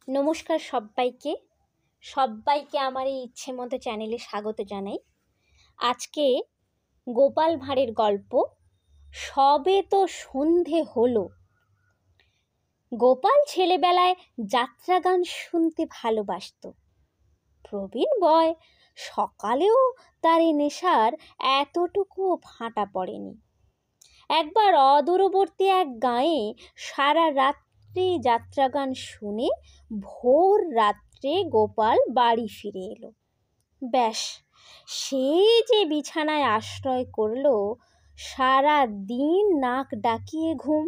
নমস্কার সবাইকে সবাইকে আমার এই ইচ্ছে মতো চ্যানেলে স্বাগত জানাই। আজকে গোপাল ভাঁড়ের গল্প সবে তো সন্ধে হলো। গোপাল ছেলেবেলায় যাত্রা গান শুনতে ভালোবাসত। প্রবীণ বয় সকালেও তার এই নেশার এতটুকুও ভাঁটা পড়েনি। একবার অদূরবর্তী এক গাঁয়ে সারা রাত্রি যাত্রা গান শুনে ভোর রাত্রে গোপাল বাড়ি ফিরে এলো। ব্যাস, সেই যে বিছানায় আশ্রয় করলো, সারা দিন নাক ডাকিয়ে ঘুম।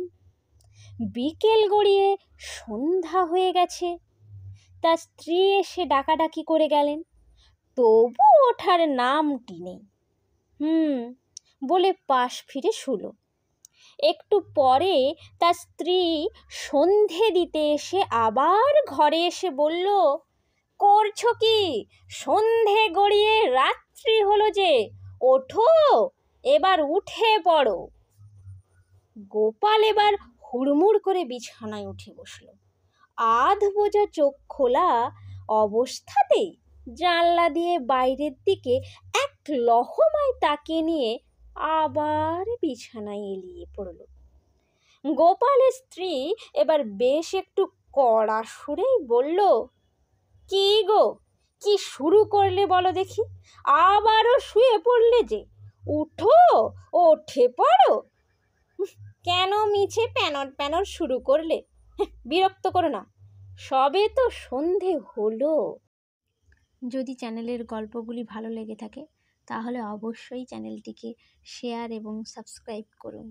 বিকেল গড়িয়ে সন্ধ্যা হয়ে গেছে। তার স্ত্রী এসে ডাকাডাকি করে গেলেন, তবু ওঠার নামটি নেই। বলে পাশ ফিরে শুলো। একটু পরে তার স্ত্রী সন্ধে দিতে এসে আবার ঘরে এসে বলল, করছো কি? সন্ধে গড়িয়ে রাত্রি হলো যে, ওঠো, এবার উঠে পড়ো। গোপাল এবার হুড়মুড় করে বিছানায় উঠে বসল। আধ বোঝা চোখ খোলা অবস্থাতেই জানলা দিয়ে বাইরের দিকে এক লহমায় তাকিয়ে নিয়ে আবার বিছানায় এলিয়ে পড়ল। গোপালের স্ত্রী এবার বেশ একটু কড়া সুরেই বলল, কি গো, কি শুরু করলে বলো দেখি? আবারও শুয়ে পড়লে যে, উঠো, ওঠে পড়ো। কেন মিছে প্যানর প্যানর শুরু করলে? বিরক্ত করো না, সবে তো সন্ধে হলো। যদি চ্যানেলের গল্পগুলি ভালো লেগে থাকে তাহলে অবশ্যই চ্যানেলটিকে শেয়ার এবং সাবস্ক্রাইব করুন।